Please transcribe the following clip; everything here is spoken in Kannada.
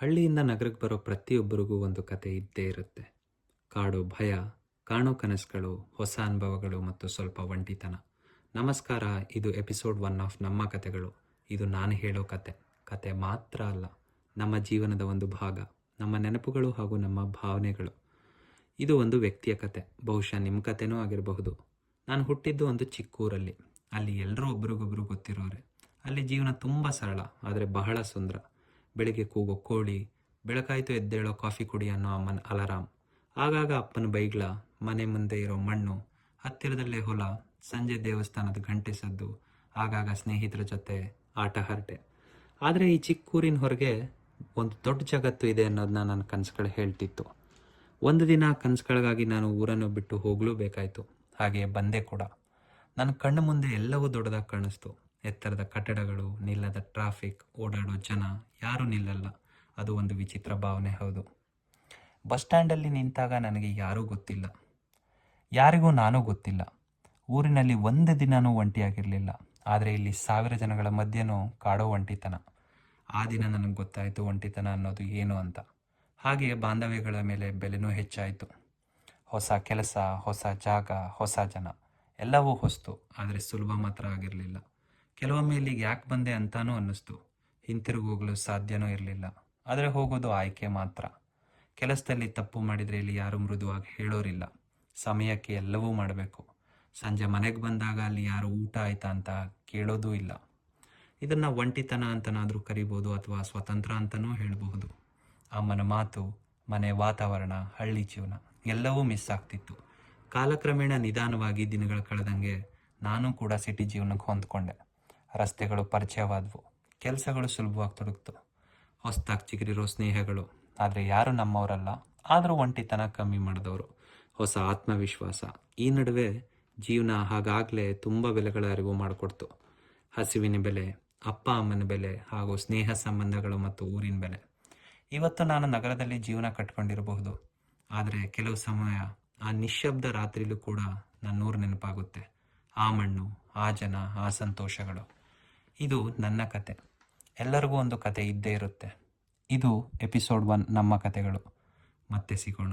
ಹಳ್ಳಿಯಿಂದ ನಗರಕ್ಕೆ ಬರೋ ಪ್ರತಿಯೊಬ್ಬರಿಗೂ ಒಂದು ಕತೆ ಇದ್ದೇ ಇರುತ್ತೆ. ಕಾಡೋ ಭಯ, ಕಾಣೋ ಕನಸುಗಳು, ಹೊಸ ಅನುಭವಗಳು ಮತ್ತು ಸ್ವಲ್ಪ ಒಂಟಿತನ. ನಮಸ್ಕಾರ, ಇದು ಎಪಿಸೋಡ್ 1 ಆಫ್ ನಮ್ಮ ಕತೆಗಳು. ಇದು ನಾನು ಹೇಳೋ ಕತೆ. ಕತೆ ಮಾತ್ರ ಅಲ್ಲ, ನಮ್ಮ ಜೀವನದ ಒಂದು ಭಾಗ, ನಮ್ಮ ನೆನಪುಗಳು ಹಾಗೂ ನಮ್ಮ ಭಾವನೆಗಳು. ಇದು ಒಂದು ವ್ಯಕ್ತಿಯ ಕತೆ, ಬಹುಶಃ ನಿಮ್ಮ ಕತೆನೂ ಆಗಿರಬಹುದು. ನಾನು ಹುಟ್ಟಿದ್ದು ಒಂದು ಚಿಕ್ಕೂರಲ್ಲಿ. ಅಲ್ಲಿ ಎಲ್ಲರೂ ಒಬ್ರಿಗೊಬ್ರು ಗೊತ್ತಿರೋರೆ. ಅಲ್ಲಿ ಜೀವನ ತುಂಬ ಸರಳ, ಆದರೆ ಬಹಳ ಸುಂದರ. ಬೆಳಿಗ್ಗೆ ಕೂಗೋ ಕೋಳಿ, ಬೆಳಕಾಯ್ತು ಎದ್ದೇಳೋ ಕಾಫಿ ಕುಡಿ ಅನ್ನೋ ಅಮ್ಮನ ಅಲಾರಾಮ್, ಆಗಾಗ ಅಪ್ಪನ ಬೈಗ್ಳ, ಮನೆ ಮುಂದೆ ಇರೋ ಮಣ್ಣು, ಹತ್ತಿರದಲ್ಲೇ ಹೊಲ, ಸಂಜೆ ದೇವಸ್ಥಾನದ ಗಂಟೆ ಸದ್ದು, ಆಗಾಗ ಸ್ನೇಹಿತರ ಜೊತೆ ಆಟ ಹರಟೆ. ಆದರೆ ಈ ಚಿಕ್ಕೂರಿನ ಹೊರಗೆ ಒಂದು ದೊಡ್ಡ ಜಗತ್ತು ಇದೆ ಅನ್ನೋದನ್ನ ನನ್ನ ಕನಸುಗಳು ಹೇಳ್ತಿತ್ತು. ಒಂದು ದಿನ ಕನಸುಗಳಿಗಾಗಿ ನಾನು ಊರನ್ನು ಬಿಟ್ಟು ಹೋಗಲೂಬೇಕಾಯ್ತು. ಹಾಗೆ ಬಂದೆ ಕೂಡ. ನನ್ನ ಕಣ್ಣು ಮುಂದೆ ಎಲ್ಲವೂ ದೊಡ್ಡದಾಗಿ ಕಾಣಿಸ್ತು. ಎತ್ತರದ ಕಟ್ಟಡಗಳು, ನಿಲ್ಲದ ಟ್ರಾಫಿಕ್, ಓಡಾಡೋ ಜನ, ಯಾರೂ ನಿಲ್ಲಲ್ಲ. ಅದು ಒಂದು ವಿಚಿತ್ರ ಭಾವನೆ, ಹೌದು. ಬಸ್ ಸ್ಟ್ಯಾಂಡಲ್ಲಿ ನಿಂತಾಗ ನನಗೆ ಯಾರೂ ಗೊತ್ತಿಲ್ಲ, ಯಾರಿಗೂ ನಾನೂ ಗೊತ್ತಿಲ್ಲ. ಊರಿನಲ್ಲಿ ಒಂದು ದಿನವೂ ಒಂಟಿಯಾಗಿರಲಿಲ್ಲ. ಆದರೆ ಇಲ್ಲಿ 1000 ಜನಗಳ ಮಧ್ಯೆನೂ ಕಾಡೋ ಒಂಟಿತನ. ಆ ದಿನ ನನಗೆ ಗೊತ್ತಾಯಿತು ಒಂಟಿತನ ಅನ್ನೋದು ಏನು ಅಂತ. ಹಾಗೆ ಬಾಂಧವ್ಯಗಳ ಮೇಲೆ ಬೆಲೆನೂ ಹೆಚ್ಚಾಯಿತು. ಹೊಸ ಕೆಲಸ, ಹೊಸ ಜಾಗ, ಹೊಸ ಜನ, ಎಲ್ಲವೂ ಹೊಸ್ತು. ಆದರೆ ಸುಲಭ ಮಾತ್ರ ಆಗಿರಲಿಲ್ಲ. ಕೆಲವೊಮ್ಮೆ ಇಲ್ಲಿಗೆ ಯಾಕೆ ಬಂದೆ ಅಂತಾನೂ ಅನ್ನಿಸ್ತು. ಹಿಂತಿರುಗಿ ಹೋಗಲು ಸಾಧ್ಯನೂ ಇರಲಿಲ್ಲ. ಆದರೆ ಹೋಗೋದು ಆಯ್ಕೆ ಮಾತ್ರ. ಕೆಲಸದಲ್ಲಿ ತಪ್ಪು ಮಾಡಿದರೆ ಇಲ್ಲಿ ಯಾರೂ ಮೃದುವಾಗಿ ಹೇಳೋರಿಲ್ಲ. ಸಮಯಕ್ಕೆ ಎಲ್ಲವೂ ಮಾಡಬೇಕು. ಸಂಜೆ ಮನೆಗೆ ಬಂದಾಗ ಅಲ್ಲಿ ಯಾರು ಊಟ ಆಯ್ತಾ ಅಂತ ಕೇಳೋದೂ ಇಲ್ಲ. ಇದನ್ನು ಒಂಟಿತನ ಅಂತನಾದರೂ ಕರಿಬೋದು, ಅಥವಾ ಸ್ವತಂತ್ರ ಅಂತಲೂ ಹೇಳಬಹುದು. ಅಮ್ಮನ ಮಾತು, ಮನೆ ವಾತಾವರಣ, ಹಳ್ಳಿ ಜೀವನ ಎಲ್ಲವೂ ಮಿಸ್ ಆಗ್ತಿತ್ತು. ಕಾಲಕ್ರಮೇಣ ನಿಧಾನವಾಗಿ ದಿನಗಳು ಕಳೆದಂಗೆ ನಾನು ಕೂಡ ಸಿಟಿ ಜೀವನಕ್ಕೆ ಹೊಂದ್ಕೊಂಡೆ. ರಸ್ತೆಗಳು ಪರಿಚಯವಾದವು, ಕೆಲಸಗಳು ಸುಲಭವಾಗಿ ತೊಡಗ್ತು, ಹೊಸದಾಗಿ ಚಿಗುರಿರೋ ಸ್ನೇಹಗಳು. ಆದರೆ ಯಾರು ನಮ್ಮವರಲ್ಲ, ಆದರೂ ಒಂಟಿತನ ಕಮ್ಮಿ ಮಾಡಿದವರು. ಹೊಸ ಆತ್ಮವಿಶ್ವಾಸ. ಈ ನಡುವೆ ಜೀವನ ಹಾಗಾಗಲೇ ತುಂಬ ಬೆಲೆಗಳ ಅರಿವು ಮಾಡಿಕೊಡ್ತು. ಹಸಿವಿನ ಬೆಲೆ, ಅಪ್ಪ ಅಮ್ಮನ ಬೆಲೆ, ಹಾಗೂ ಸ್ನೇಹ ಸಂಬಂಧಗಳು ಮತ್ತು ಊರಿನ ಬೆಲೆ. ಇವತ್ತು ನಾನು ನಗರದಲ್ಲಿ ಜೀವನ ಕಟ್ಕೊಂಡಿರಬಹುದು, ಆದರೆ ಕೆಲವು ಸಮಯ ಆ ನಿಶ್ಶಬ್ದ ರಾತ್ರಿಲೂ ಕೂಡ ನನ್ನೂರು ನೆನಪಾಗುತ್ತೆ. ಆ ಮಣ್ಣು, ಆ ಜನ, ಆ ಸಂತೋಷಗಳು. ಇದು ನನ್ನ ಕತೆ. ಎಲ್ಲರಿಗೂ ಒಂದು ಕತೆ ಇದ್ದೇ ಇರುತ್ತೆ. ಇದು ಎಪಿಸೋಡ್ 1 ನಮ್ಮ ಕತೆಗಳು. ಮತ್ತೆ ಸಿಗೋಣ.